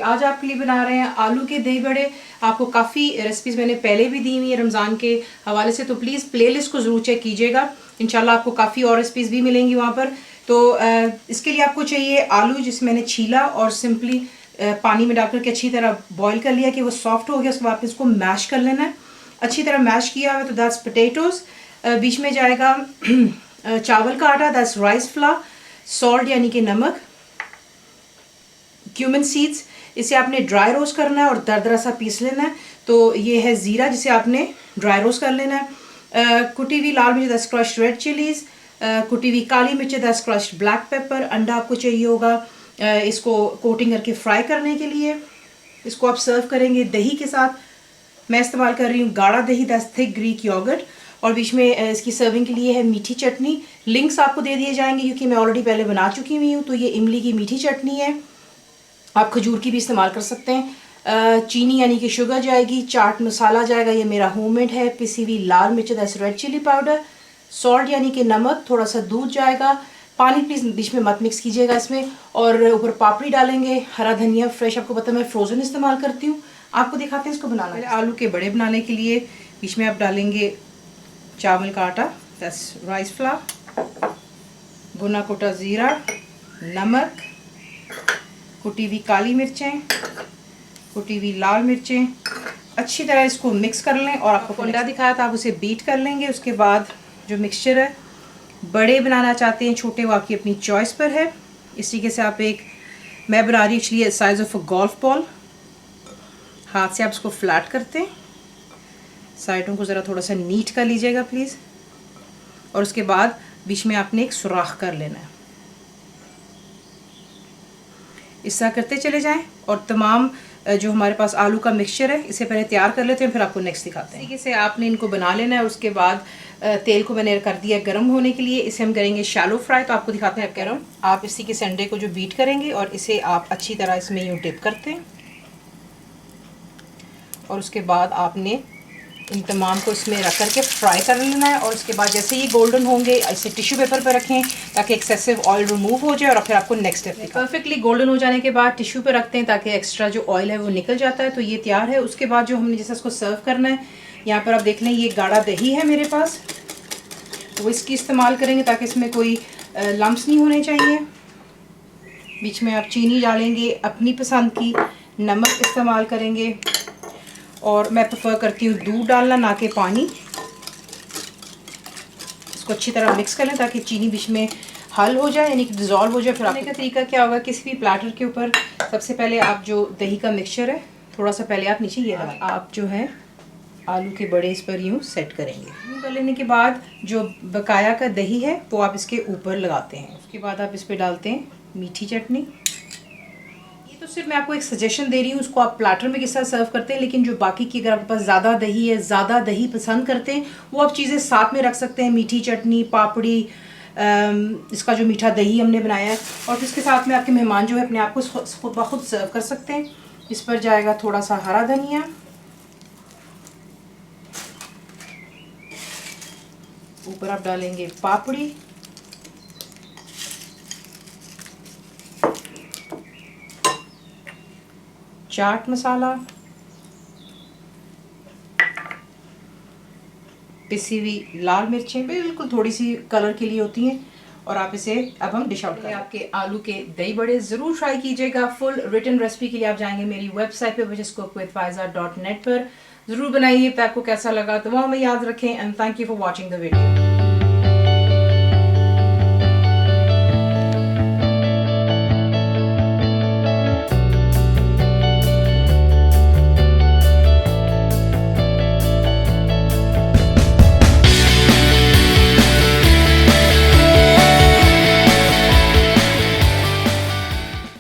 आज आपके लिए बना रहे हैं आलू के दही बड़े। आपको काफ़ी रेसिपीज़ मैंने पहले भी दी हुई है रमज़ान के हवाले से, तो प्लीज़ प्लेलिस्ट को ज़रूर चेक कीजिएगा। इंशाल्लाह आपको काफ़ी और रेसिपीज़ भी मिलेंगी वहाँ पर। तो इसके लिए आपको चाहिए आलू, जिसे मैंने छीला और सिंपली पानी में डालकर के अच्छी तरह बॉईल कर लिया कि वो सॉफ्ट हो गया। उसके बाद इसको मैश कर लेना है। अच्छी तरह मैश किया हुआ तो दैट्स पोटैटोज़। बीच में जाएगा चावल का आटा, दैट्स राइस फ्लावर, सॉल्ट यानी कि नमक, क्यूमिन सीड्स, इसे आपने ड्राई रोस्ट करना है और दरदरा सा पीस लेना है। तो ये है ज़ीरा, जिसे आपने ड्राई रोस्ट कर लेना है। कुटी हुई लाल मिर्च, दैट्स क्रश्ड रेड चिलीज़, कुटी हुई काली मिर्च, दैट्स क्रश्ड ब्लैक पेपर। अंडा आपको चाहिए होगा इसको कोटिंग करके फ्राई करने के लिए। इसको आप सर्व करेंगे दही के साथ। मैं इस्तेमाल कर रही हूँ गाढ़ा दही, दैट्स थिक ग्रीक योगर्ट। और बीच में इसकी सर्विंग के लिए है मीठी चटनी। लिंक्स आपको दे दिए जाएंगे क्योंकि मैं ऑलरेडी पहले बना चुकी हुई हूँ। तो ये इमली की मीठी चटनी है, आप खजूर की भी इस्तेमाल कर सकते हैं। चीनी यानी कि शुगर जाएगी। चाट मसाला जाएगा, ये मेरा होममेड है। पिसी हुई लाल मिर्च, that's red chilli powder. Salt यानी कि नमक, थोड़ा सा दूध जाएगा। पानी प्लीज़ बीच में मत मिक्स कीजिएगा इसमें। और ऊपर पापड़ी डालेंगे, हरा धनिया फ्रेश, आपको पता है मैं फ्रोज़न इस्तेमाल करती हूँ। आपको दिखाते हैं इसको बनाना। पहले आलू के बड़े बनाने के लिए बीच में आप डालेंगे चावल का आटा, दैट्स राइस फ्लावर, भुना कुटा ज़ीरा, नमक, कुटी हुई काली मिर्चें, कुटी हुई लाल मिर्चें। अच्छी तरह इसको मिक्स कर लें और आपको अंडा दिखाया था, आप उसे बीट कर लेंगे। उसके बाद जो मिक्सचर है, बड़े बनाना चाहते हैं छोटे, वो आपकी अपनी चॉइस पर है। इस तरीके से आप मैं बना रही हूँ actually size of a golf ball. हाथ से आप इसको फ्लैट करते हैं, साइडों को ज़रा थोड़ा सा नीट कर लीजिएगा प्लीज़। और उसके बाद बीच में आपने एक सुराख कर लेना है। इस तरह करते चले जाएं और तमाम जो हमारे पास आलू का मिक्सचर है इसे पहले तैयार कर लेते हैं, फिर आपको नेक्स्ट दिखाते हैं। तरीके से आपने इनको बना लेना है। उसके बाद तेल को मैंने कर दिया गर्म होने के लिए। इसे हम करेंगे शैलो फ्राई। तो आपको दिखाते हैं गर्म। आप इसी के संडे को जो बीट करेंगे और इसे आप अच्छी तरह इसमें यूँ डिप करते हैं और उसके बाद आपने इन तमाम को इसमें रख करके फ्राई कर लेना है। और उसके बाद जैसे ये गोल्डन होंगे इसे टिश्यू पेपर पर रखें ताकि एक्सेसिव ऑयल रिमूव हो जाए और फिर आपको नेक्स्ट स्टेप परफेक्टली गोल्डन हो जाने के बाद टिश्यू पे रखते हैं ताकि एक्स्ट्रा जो ऑयल है वो निकल जाता है। तो ये तैयार है। उसके बाद जो हमने जैसे इसको सर्व करना है, यहाँ पर आप देख लें ये गाढ़ा दही है मेरे पास, तो इसकी इस्तेमाल करेंगे ताकि इसमें कोई लम्स नहीं होने चाहिए। बीच में आप चीनी डालेंगे अपनी पसंद की, नमक इस्तेमाल करेंगे और मैं प्रेफर करती हूँ दूध डालना, ना कि पानी। इसको अच्छी तरह मिक्स कर लें ताकि चीनी बीच में हल हो जाए यानी कि डिज़ोल्व हो जाए। फिर आपने का तरीका क्या होगा, किसी भी प्लेटर के ऊपर सबसे पहले आप जो दही का मिक्सचर है थोड़ा सा पहले आप नीचे ये आप जो है आलू के बड़े इस पर यूँ सेट करेंगे। यूँ कर लेने के बाद जो बकाया का दही है वो आप इसके ऊपर लगाते हैं। उसके बाद आप इस पर डालते हैं मीठी चटनी। तो सिर्फ मैं आपको एक सजेशन दे रही हूँ, उसको आप प्लेटर में किस तरह सर्व करते हैं। लेकिन जो बाकी की अगर आपके पास ज़्यादा दही है, ज़्यादा दही पसंद करते हैं, वो आप चीज़ें साथ में रख सकते हैं। मीठी चटनी, पापड़ी, इसका जो मीठा दही हमने बनाया है, और फिर इसके साथ में आपके मेहमान जो है अपने आप को खुद ब खुद सर्व कर सकते हैं। इस पर जाएगा थोड़ा सा हरा धनिया, ऊपर आप डालेंगे पापड़ी, चाट मसाला, पिसी हुई लाल मिर्चें, बिल्कुल थोड़ी सी कलर के लिए होती हैं। और आप इसे अब हम डिश आउट करें। आपके आलू के दही बड़े ज़रूर ट्राई कीजिएगा। फुल रिटन रेसिपी के लिए आप जाएंगे मेरी वेबसाइट पे which is cookwithfaiza.net पर। ज़रूर बनाइए। आपको कैसा लगा तो वो हमें याद रखें। And thank you for watching the video.